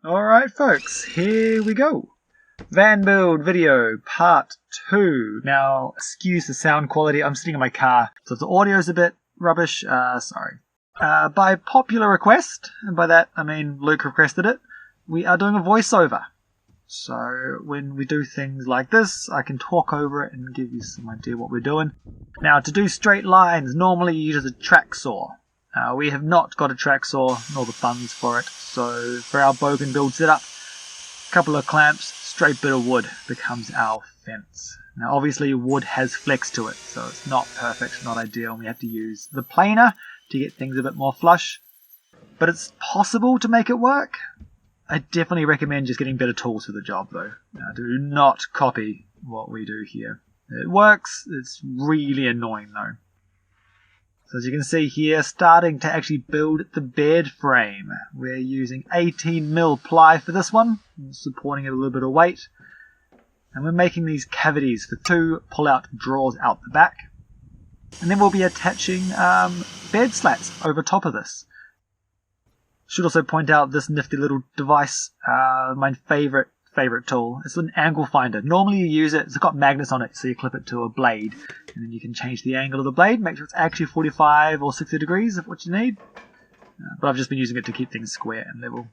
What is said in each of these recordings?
Alright folks, here we go. Van build video part 2. Now, excuse the sound quality, I'm sitting in my car, so if the audio's a bit rubbish, sorry. By popular request, and by that I mean Luke requested it, we are doing a voiceover. So when we do things like this, I can talk over it and give you some idea what we're doing. Now, to do straight lines, normally you use a track saw. We have not got a track saw, nor the funds for it, so for our bogan build setup, a couple of clamps, straight bit of wood becomes our fence. Now obviously wood has flex to it, so it's not perfect, not ideal, and we have to use the planer to get things a bit more flush. But it's possible to make it work. I definitely recommend just getting better tools for the job though. Do not copy what we do here. It works, it's really annoying though. So as you can see here, starting to actually build the bed frame. We're using 18mm ply for this one, supporting it a little bit of weight. And we're making these cavities for 2 pull-out drawers out the back. And then we'll be attaching bed slats over top of this. Should also point out this nifty little device, my favourite tool. It's an angle finder. Normally you use it, it's got magnets on it, so you clip it to a blade, and then you can change the angle of the blade, make sure it's actually 45 or 60 degrees of what you need. But I've just been using it to keep things square and level.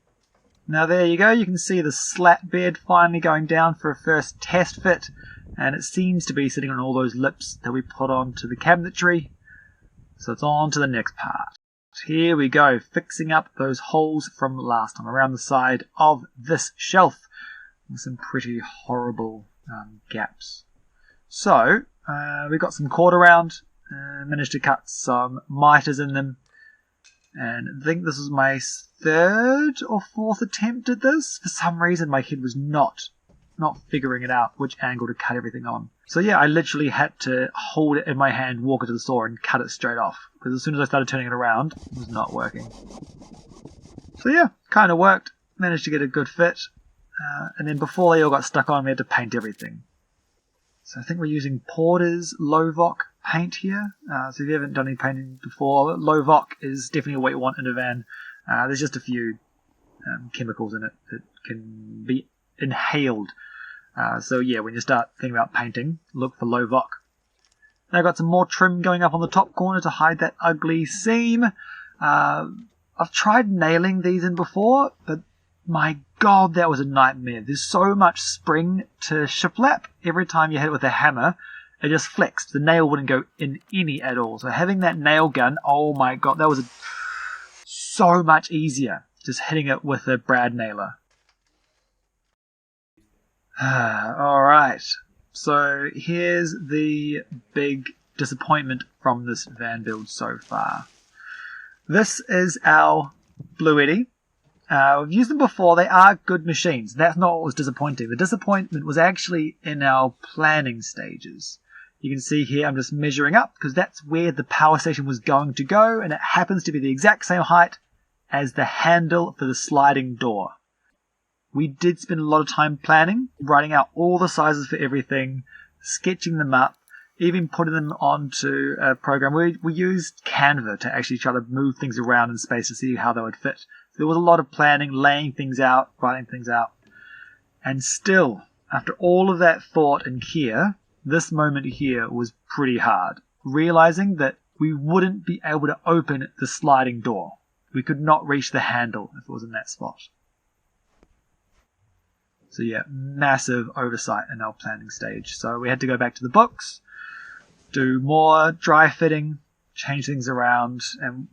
Now there you go, you can see the slat bed finally going down for a first test fit, and it seems to be sitting on all those lips that we put onto the cabinetry. So it's on to the next part. Here we go, fixing up those holes from last time around the side of this shelf. Some pretty horrible gaps. So, we got some cord around, managed to cut some miters in them, and I think this was my 3rd or 4th attempt at this. For some reason my head was not figuring it out which angle to cut everything on. So yeah, I literally had to hold it in my hand, walk it to the saw and cut it straight off, because as soon as I started turning it around, it was not working. So yeah, kind of worked, managed to get a good fit. And then before they all got stuck on, we had to paint everything. So I think we're using Porter's Lovoc paint here. So if you haven't done any painting before, Lovoc is definitely what you want in a van. There's just a few chemicals in it that can be inhaled. So yeah, when you start thinking about painting, look for Lovoc. Now I've got some more trim going up on the top corner to hide that ugly seam. I've tried nailing these in before, but my god, that was a nightmare. There's so much spring to shiplap. Every time you hit it with a hammer, it just flexed. The nail wouldn't go in any at all. So having that nail gun, oh my god, that was so much easier just hitting it with a brad nailer. Alright, so here's the big disappointment from this van build so far. This is our Blue Eddy. We've used them before, they are good machines. That's not what was disappointing. The disappointment was actually in our planning stages. You can see here I'm just measuring up because that's where the power station was going to go, and it happens to be the exact same height as the handle for the sliding door. We did spend a lot of time planning, writing out all the sizes for everything, sketching them up, even putting them onto a program. We used Canva to actually try to move things around in space to see how they would fit. There was a lot of planning, laying things out, writing things out. And still, after all of that thought and care, this moment here was pretty hard. Realizing that we wouldn't be able to open the sliding door. We could not reach the handle if it was in that spot. So yeah, massive oversight in our planning stage. So we had to go back to the books, do more dry fitting, change things around, and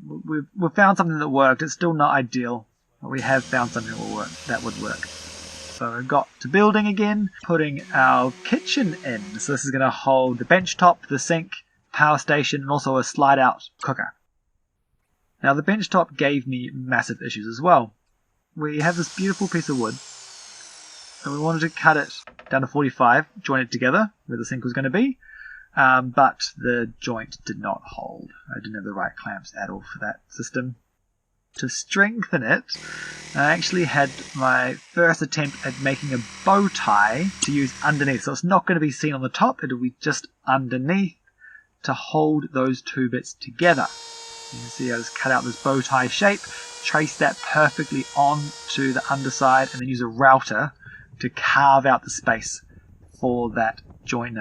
we've found something that worked. It's still not ideal, but we have found something that would work. So I got to building again, putting our kitchen in. So this is going to hold the bench top, the sink, power station, and also a slide out cooker. Now the bench top gave me massive issues as well. We have this beautiful piece of wood, and we wanted to cut it down to 45, join it together where the sink was going to be. But the joint did not hold. I didn't have the right clamps at all for that system. To strengthen it, I actually had my first attempt at making a bow tie to use underneath. So it's not going to be seen on the top, it'll be just underneath to hold those two bits together. You can see I just cut out this bow tie shape, trace that perfectly onto the underside, and then use a router to carve out the space for that joint.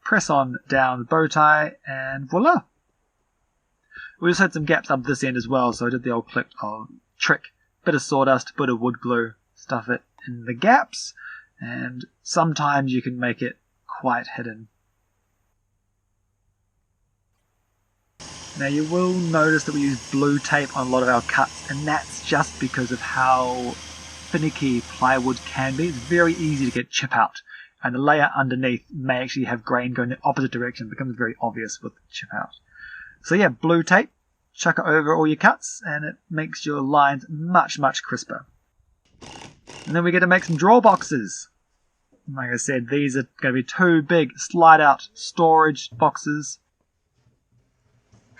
Press on down the bow tie, and voila! We just had some gaps up this end as well, so I did the old trick, bit of sawdust, bit of wood glue, stuff it in the gaps, and sometimes you can make it quite hidden. Now you will notice that we use blue tape on a lot of our cuts, and that's just because of how finicky plywood can be. It's very easy to get chip out, and the layer underneath may actually have grain going the opposite direction. It becomes very obvious with chip out. So yeah, blue tape, chuck it over all your cuts, and it makes your lines much, much crisper. And then we get to make some drawer boxes. Like I said, these are going to be 2 big slide-out storage boxes.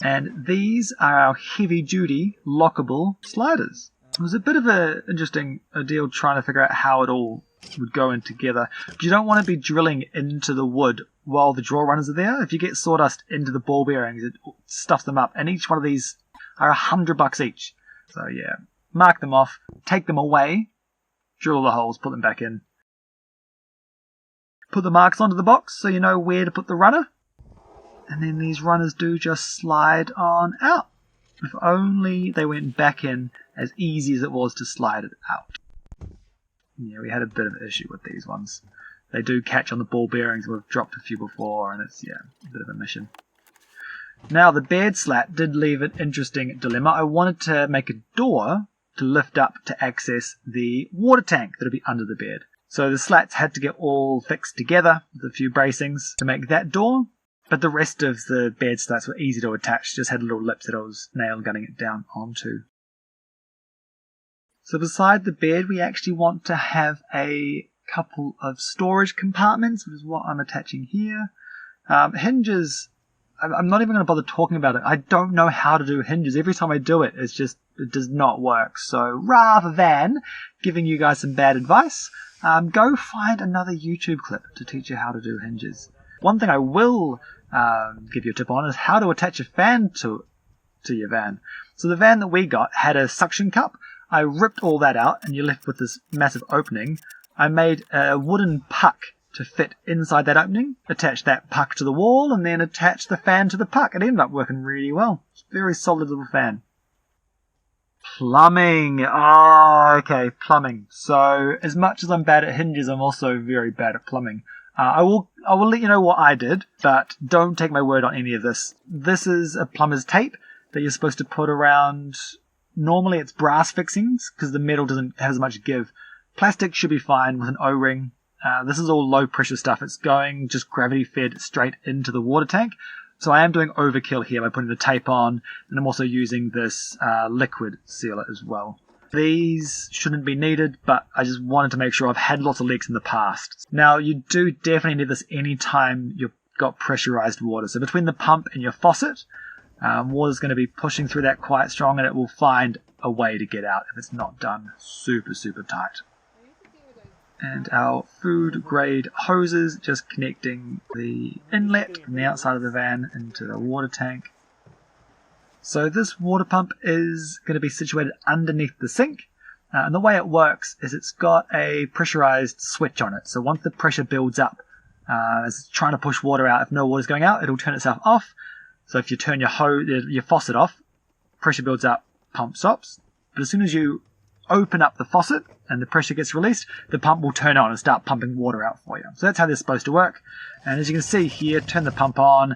And these are our heavy-duty lockable sliders. It was a bit of an interesting deal trying to figure out how it all would go in together. But you don't want to be drilling into the wood while the drawer runners are there. If you get sawdust into the ball bearings, it stuffs them up. And each one of these are $100 each. So yeah, mark them off, take them away, drill the holes, put them back in. Put the marks onto the box so you know where to put the runner. And then these runners do just slide on out. If only they went back in as easy as it was to slide it out. Yeah, we had a bit of an issue with these ones. They do catch on the ball bearings. We've dropped a few before, and it's, yeah, a bit of a mission. Now, the bed slat did leave an interesting dilemma. I wanted to make a door to lift up to access the water tank that would be under the bed. So the slats had to get all fixed together with a few bracings to make that door. But the rest of the bed slats were easy to attach, just had little lips that I was nail gunning it down onto. So beside the bed, we actually want to have a couple of storage compartments, which is what I'm attaching here. Hinges, I'm not even going to bother talking about it. I don't know how to do hinges. Every time I do it, it does not work. So rather than giving you guys some bad advice, go find another YouTube clip to teach you how to do hinges. One thing I will give you a tip on is how to attach a fan to your van. So the van that we got had a suction cup. I ripped all that out and you're left with this massive opening. I made a wooden puck to fit inside that opening, attached that puck to the wall, and then attached the fan to the puck. It ended up working really well. It's a very solid little fan. Plumbing. Oh, okay, plumbing. So as much as I'm bad at hinges, I'm also very bad at plumbing. I will let you know what I did, but don't take my word on any of this. This is a plumber's tape that you're supposed to put around. Normally it's brass fixings because the metal doesn't have as much give. Plastic should be fine with an O-ring. This is all low pressure stuff. It's going just gravity fed straight into the water tank. So I am doing overkill here by putting the tape on, and I'm also using this liquid sealer as well. These shouldn't be needed, but I just wanted to make sure. I've had lots of leaks in the past. Now, you do definitely need this anytime you've got pressurized water. So between the pump and your faucet, water's going to be pushing through that quite strong, and it will find a way to get out if it's not done super, super tight. And our food grade hoses just connecting the inlet from the outside of the van into the water tank. So this water pump is going to be situated underneath the sink, and the way it works is it's got a pressurized switch on it. So once the pressure builds up, as it's trying to push water out, if no water's going out, it'll turn itself off. So if you turn your faucet off, pressure builds up, pump stops. But as soon as you open up the faucet and the pressure gets released, the pump will turn on and start pumping water out for you. So that's how this is supposed to work. And as you can see here, turn the pump on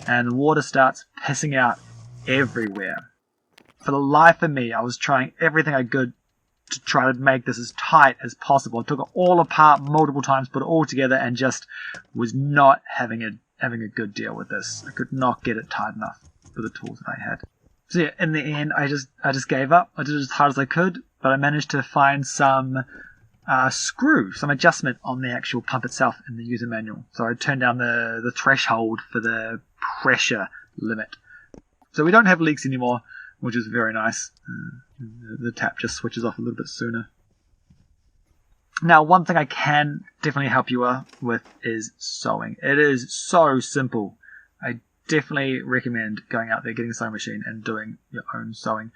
and the water starts pissing out everywhere. For the life of me, I was trying everything I could to try to make this as tight as possible. I took it all apart multiple times, put it all together, and just was not having a good deal with this. I could not get it tight enough for the tools that I had. So yeah, in the end, I just gave up. I did it as hard as I could, but I managed to find some some adjustment on the actual pump itself in the user manual. So I turned down the threshold for the pressure limit. So we don't have leaks anymore, which is very nice. The tap just switches off a little bit sooner. Now, one thing I can definitely help you with is sewing. It is so simple. I definitely recommend going out there, getting a sewing machine and doing your own sewing.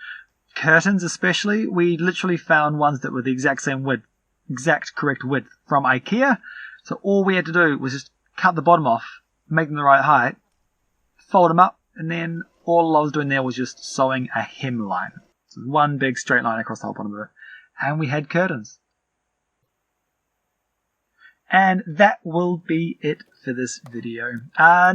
curtains especially, we literally found ones that were the exact same width, exact correct width from IKEA. So all we had to do was just cut the bottom off, make them the right height, fold them up, and then all I was doing there was just sewing a hemline. So one big straight line across the whole bottom of it. And we had curtains. And that will be it for this video.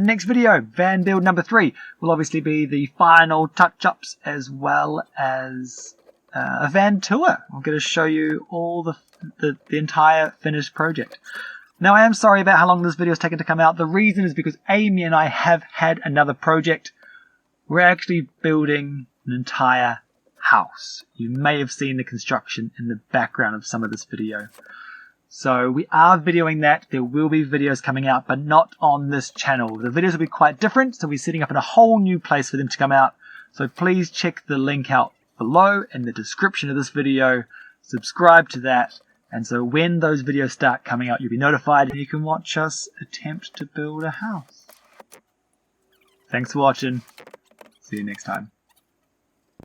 Next video, van build number 3, will obviously be the final touch-ups as well as a van tour. I'm going to show you all the entire finished project. Now, I am sorry about how long this video has taken to come out. The reason is because Amy and I have had another project. We're actually building an entire house. You may have seen the construction in the background of some of this video. So we are videoing that. There will be videos coming out, but not on this channel. The videos will be quite different, so we're setting up in a whole new place for them to come out. So please check the link out below in the description of this video. Subscribe to that. And so when those videos start coming out, you'll be notified and you can watch us attempt to build a house. Thanks for watching. See you next time.